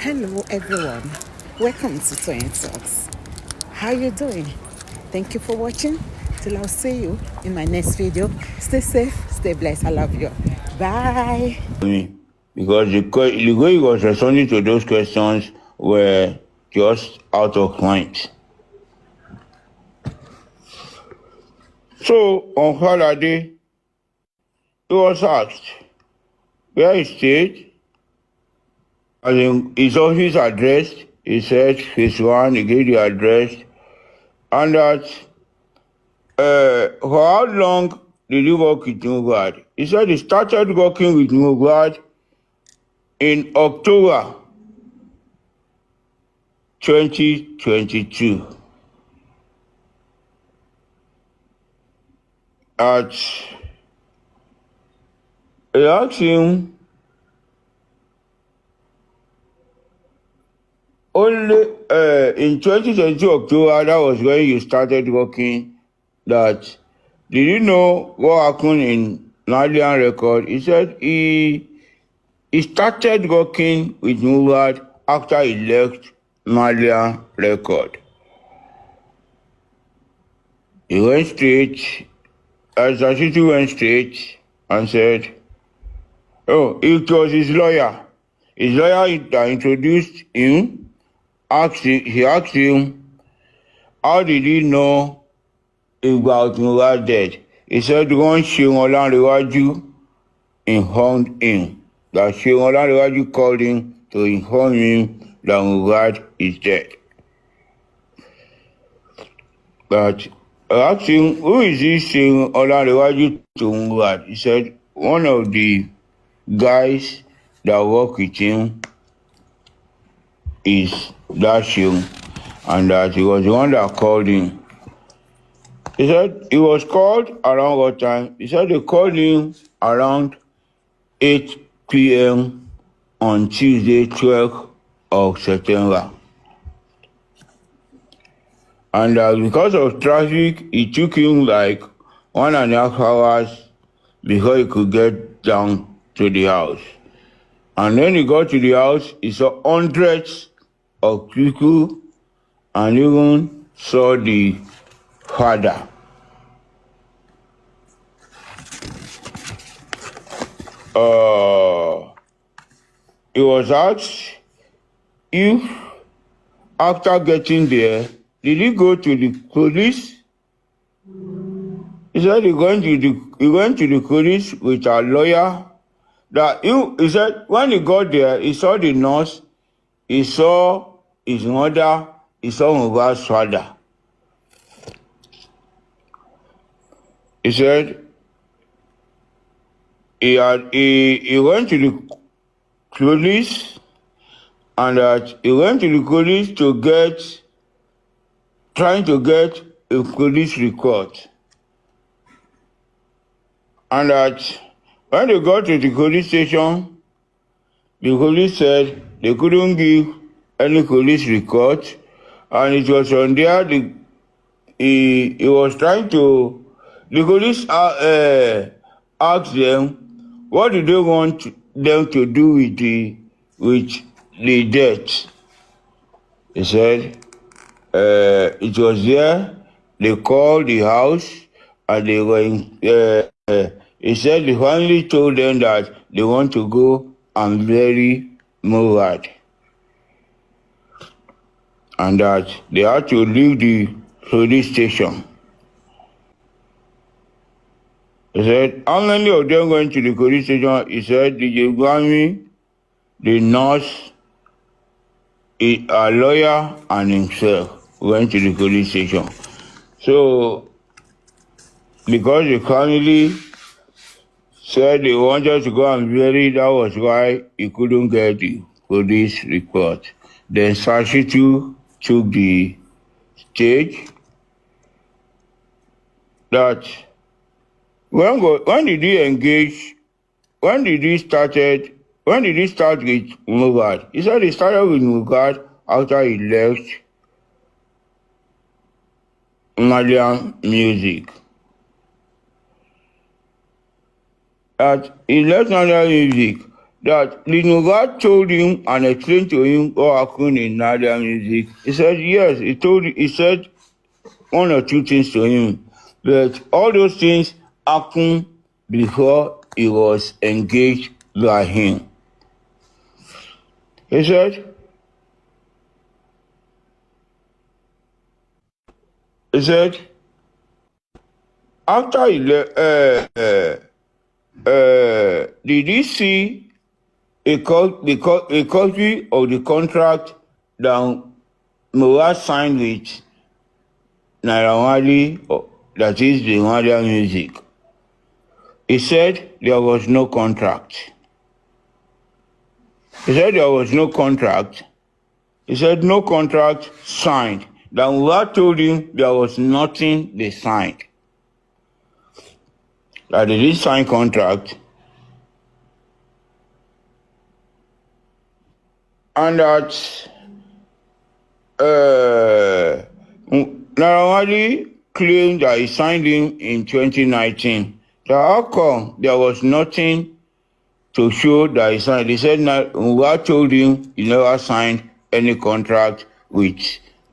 Hello everyone, welcome to Toyeen Talks. How you doing? Thank you for watching. Till I'll see you in my next video. Stay safe, stay blessed. I love you. Bye. Because the way he was responding to those questions were just out of point. So on Friday, he was asked where he stayed, as in his office address. He said phase one, he gave the address, and that for how long did he work with Mohbad? He said he started working with Mohbad in October 2022. He asked him only in 2022 October, that was when you started working, that did you know what happened in Nigerian record? He said he started working with Mohbad after he left Nigerian record. He went straight, as Ashitu went straight and said, oh, it was his lawyer. His lawyer that introduced him. He asked him, how did he know about Mohbad death? He said one Seun Olanrewaju informed him. That Seun Olanrewaju called him to inform him that Mohbad is dead. But I asked him, who is this Seun Olanrewaju to Mohbad? He said, one of the guys that work with him is that Seun, and that he was the one that called him. He said he was called around what time? He said they called him around 8 p.m. on Tuesday, 12th of September. And because of traffic, it took him like 1.5 hours before he could get down to the house. And when he got to the house, he saw hundreds of people and even saw the father. He was asked if after getting there, did he go to the police? He said he went to the police with a lawyer. That he said when he got there, he saw the nurse, he saw his mother, he saw Mohbad's father. He said he went to the police, and that he went to the police trying to get a police report. And that when they got to the police station, the police said they couldn't give any police report, and it was on there he was trying to. The police asked them, what do they want them to do with the death? He said it was there. They called the house, and they were he said they finally told them that they want to go and bury Mohbad, and that they had to leave the police station. He said, how many of them went to the police station? He said, DJ Gwami, the nurse, a lawyer, and himself went to the police station. So, because the family said they wanted to go and bury, that was why he couldn't get the police report. Then Sashitu took the stage. That when did he engage? When did he start with Mohbad? He said he started with Mohbad after he left Nigerian music. That he left Nigerian music, that the Nugat told him and explained to him what happened in Nadia music. He said yes. He said one or two things to him, but all those things happened before he was engaged by him. He said after he left, did he see a copy of the contract that Mohbad signed with Naira Marley, that is the Nadia music? He said there was no contract. He said there was no contract. He said no contract signed. That Mohbad told him there was nothing they signed. That they did sign contract. And that Naira Marley claimed that he signed him in 2019. So how come there was nothing to show that he signed? He said Mohbad told him he never signed any contract with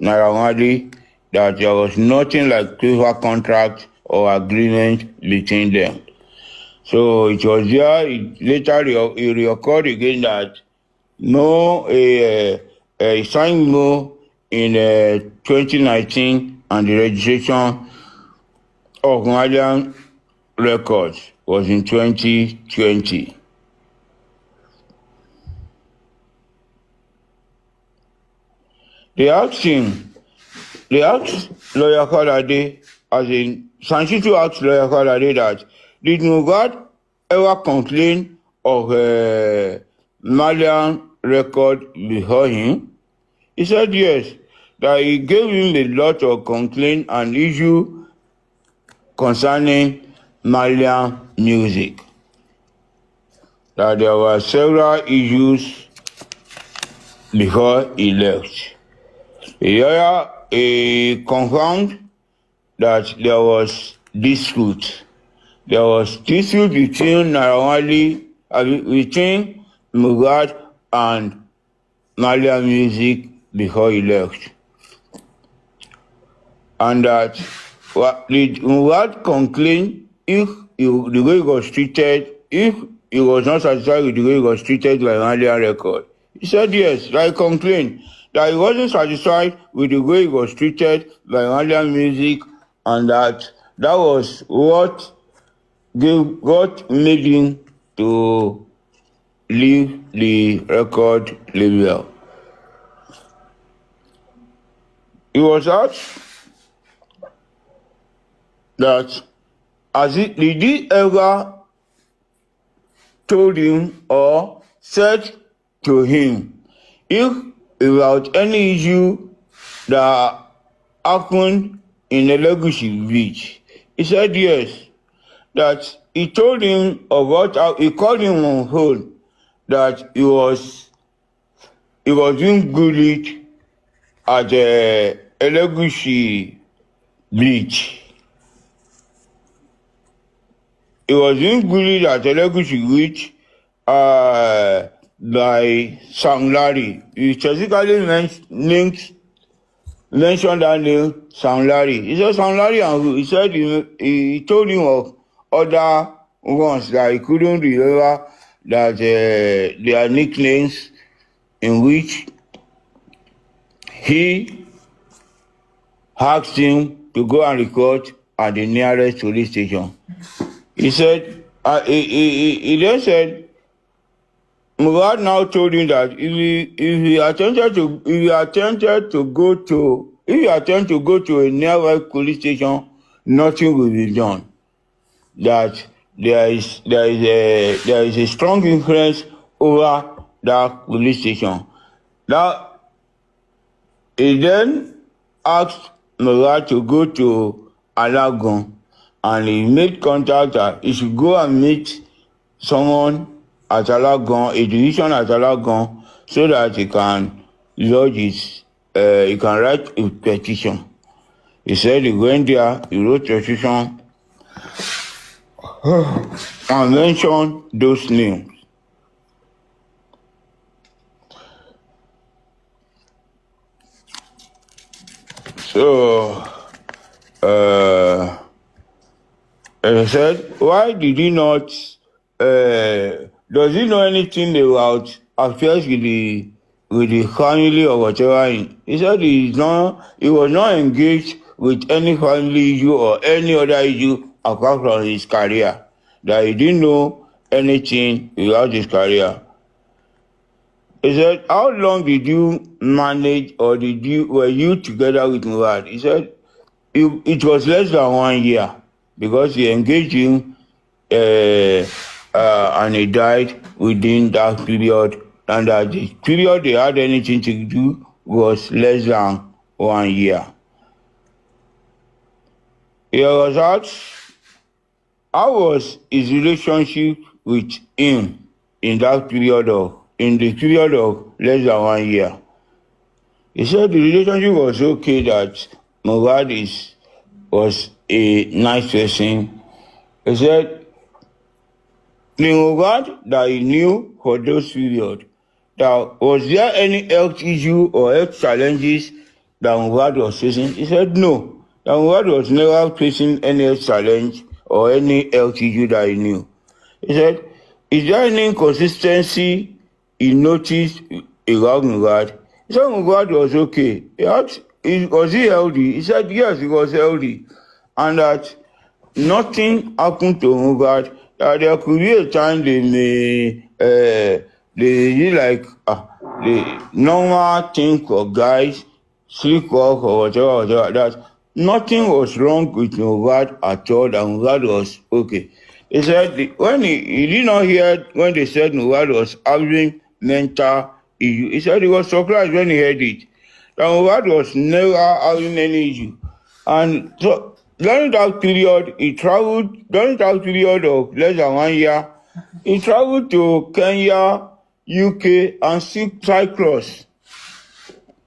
Naira Marley, that there was nothing like paper contract or agreement between them. So it was there. Later he recorded again that no, he signed no in 2019, and the registration of Malian records was in 2020. They asked lawyer Kolade, as in Sanchitu asked lawyer Kolade that did Mohbad ever complain of Malian record before him? He said yes, that he gave him a lot of complaint and issue concerning Malian music. That there were several issues before he left. He confirmed that there was dispute. There was dispute between Naira Marley, between Mohbad and Malian music before he left. And that did Mohbad complain if the way he was treated, if he was not satisfied with the way he was treated by Malian record? He said yes, I complained that he wasn't satisfied with the way he was treated by Malian music, and that was what made him to leave the record label. He was asked that did he ever told him or said to him if about any issue that happened in the Legacy Beach? He said yes, that he told him about he called him on hold, that he was being bullied at the Legacy Beach. He was being bullied at the Legacy Beach by Sam Larry. He specifically mentioned that name, Sam Larry. He said Sam Larry, and he said he told him of other ones that he couldn't remember, that their nicknames, in which he asked him to go and record at the nearest police station. He said, he then said, Mohbad now told him that if he attempted to go to a nearby police station, nothing will be done. That there is a strong influence over that police station. Now, he then asked Mohbad to go to Alagon, and he made contact that he should go and meet someone at Alagon, a division at Alagon, so that he can lodge he can write a petition. He said he went there, he wrote a petition, and mentioned those names. So, I said, why did he not, does he know anything about affairs with the family or whatever? He said he was not engaged with any family issue or any other issue apart from his career, that he didn't know anything about his career. He said, how long did you manage or were you together with Mohbad? He said, it was less than 1 year because he engaged him and he died within that period, and that the period they had anything to do was less than 1 year. He was asked, how was his relationship with him in the period of less than 1 year? He said the relationship was okay, that Mohbad was a nice person. He said the Mohbad that he knew for those periods, that was there any health issue or health challenges that Mohbad was facing? He said no, that Mohbad was never facing any health challenge or any health issue that he knew. He said, is there any inconsistency he noticed about Mohbad? He said Mohbad was okay. He asked, was he healthy? He said yes, he was healthy, and that nothing happened to Mohbad. That there could be a time they the normal thing for guys, sleep walk or whatever, that nothing was wrong with Mohbad at all, that Mohbad was okay. He said when he did not hear when they said Mohbad was having mental issue. He said he was surprised when he heard it, that Mohbad was never having any issue. And so during that period of less than 1 year, he traveled to Kenya, UK, and Cyprus.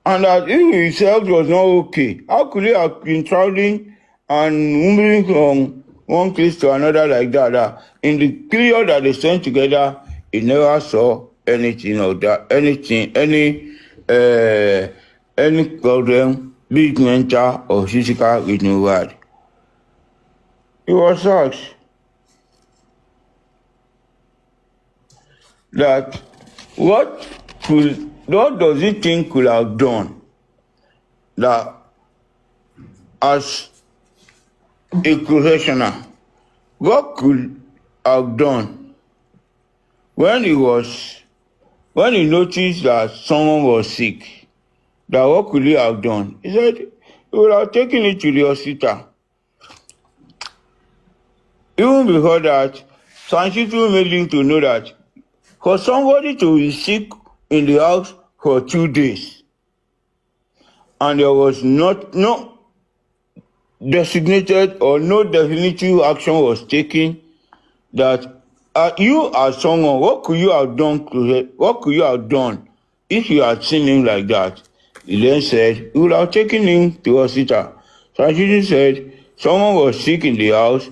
And that he himself was not okay. How could he have been traveling and moving from one place to another like that? In the period that they spent together, he never saw anything of that, any problem, be it mental or physical, with Mohbad. He was asked that what does he think could have done, that as a professional, what could have done when he noticed that someone was sick, that what could he have done? He said he would have taken it to the hospital. Even before that, Sanchitu made him to know that for somebody to be sick in the house for 2 days, and there was no designated or no definitive action was taken, that you as someone, what could you have done if you had seen him like that? He then said he would have taken him to hospital. Sanchitu said someone was sick in the house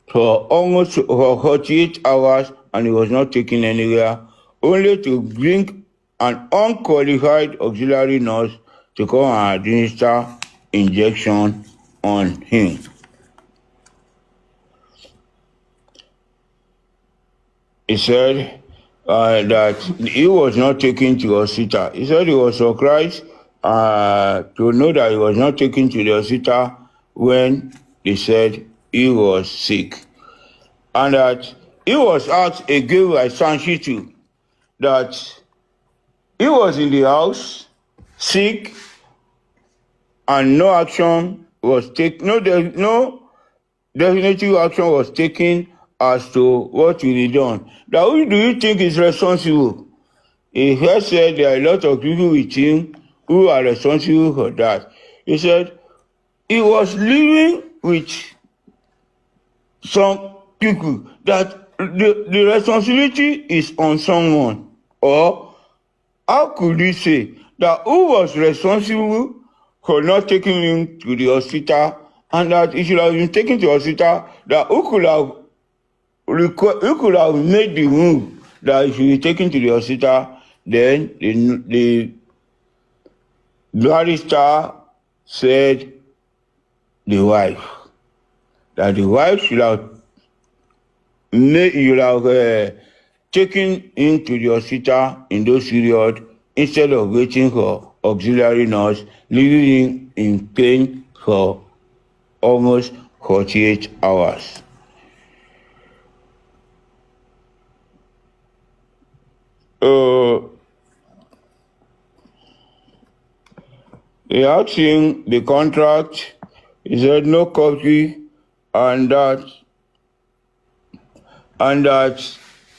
for 48 hours and he was not taken anywhere, only to bring an unqualified auxiliary nurse to come and administer injection on him. He said that he was not taken to hospital. He said he was surprised to know that he was not taken to the hospital when they said he was sick. And that he was asked again by Sanchitu that he was in the house, sick, and no action was taken, no definitive action was taken as to what will be done. Now, who do you think is responsible? He first said there are a lot of people with him who are responsible for that. He said he was living with some people, that the responsibility is on someone. Or how could he say that who was responsible for not taking him to the hospital, and that he should have been taken to the hospital, that who could have made the move that he should be taken to the hospital? Then the barrister said the wife. That the wife should have taken him to the hospital in those periods instead of waiting for auxiliary nurse, leaving him in pain for almost 48 hours. He asked him the contract. He said no copy, and that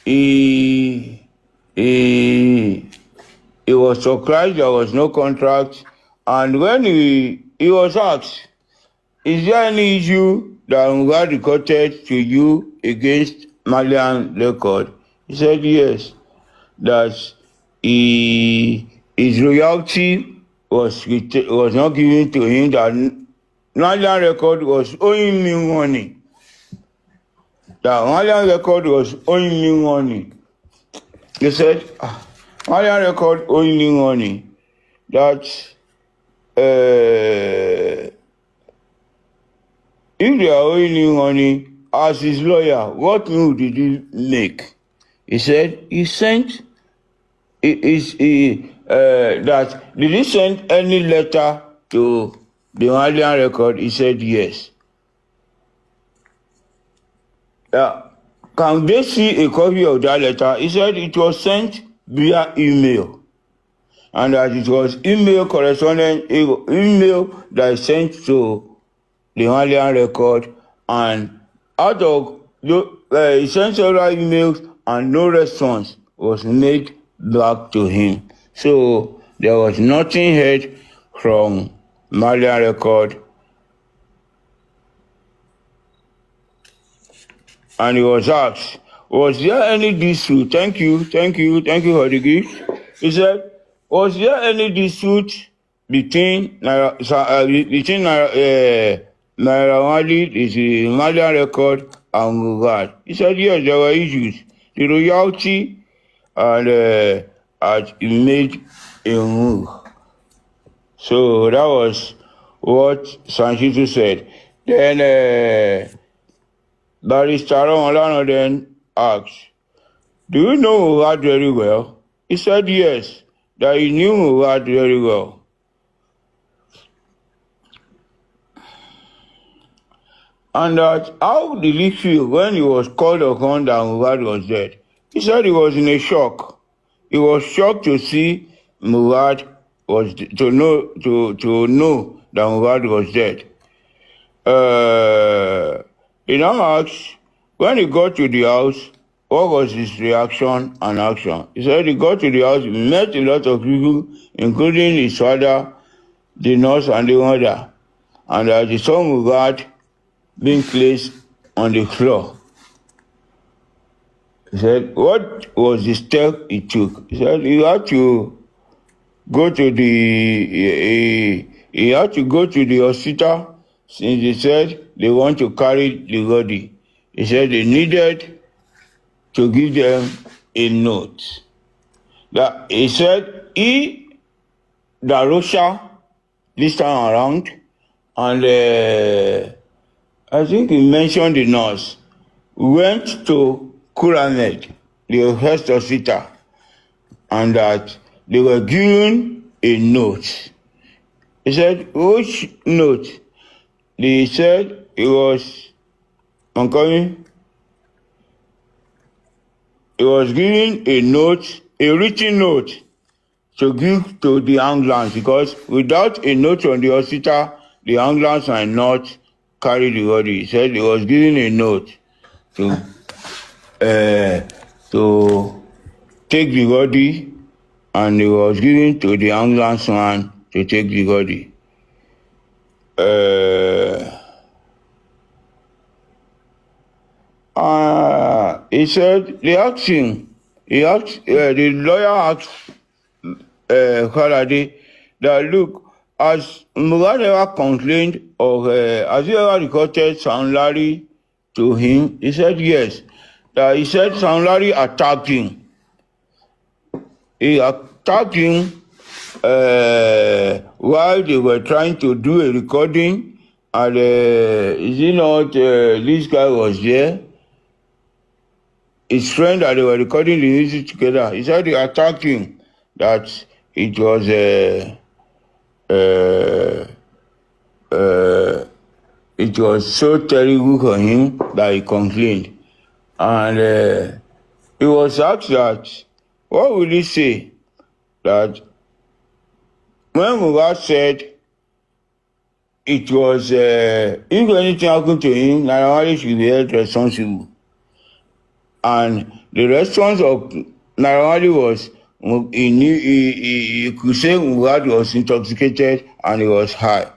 he was surprised there was no contract. And when he was asked, is there any issue that Mohbad reported to you against Malian record? He said yes, that his royalty was not given to him, that Malian record was owing me money. That Malian record was owing me money. He said, Malian record owing me money. That if they are owing him money, as his lawyer, what move did he make? He said he sent that did he send any letter to the Malian record? He said yes. Can they see a copy of that letter? He said it was sent via email, and that it was email correspondence, email that is sent to the Malian record, and out of he sent several emails and no response was made back to him. So there was nothing heard from Malian record. And he was asked, was there any dispute? Thank you for the gift. He said, was there any dispute between Naira Marley, the Malian record, and Mohbad? He said, yes, there were issues. The royalty, and he made a move. So that was what Sanchitu said. Then Barrister Olano then asked, do you know Mohbad very well? He said yes, that he knew Mohbad very well. And that how did he feel when he was called upon that Mohbad was dead? He said he was in a shock. He was shocked to see Mohbad was to know that Mohbad was dead. He now asked, when he got to the house, what was his reaction and action? He said he got to the house, he met a lot of people, including his father, the nurse, and the mother, and that he saw Mohbad being placed on the floor. He said, what was the step he took? He said he had to go to the hospital, since they said they want to carry the body. He said they needed to give them a note. That he said Darosha this time around, and I think he mentioned the nurse, went to Kuramed, the first hospital, and that they were given a note. He said, which note? They said it was given a note, a written note, to give to the ambulance, because without a note from the hospital, the ambulance might not carry the body. He said he was given a note to take the body, and it was given to the ambulance man to take the body. He said the lawyer asked Faraday that, look, has Mohbad ever complained of, has he ever reported Sam Larry to him? He said yes. That he said Sam Larry attacked him. He attacked him while they were trying to do a recording, And is it not this guy was there? His friend that they were recording the music together, he said they attacked him, that it was it was so terrible for him that he complained. And he was asked that, what will he say? That when Mohbad said it was, if anything happened to him, Naira Marley should be held responsible. And the response of Naira Marley was, he could say Mohbad was intoxicated and he was high.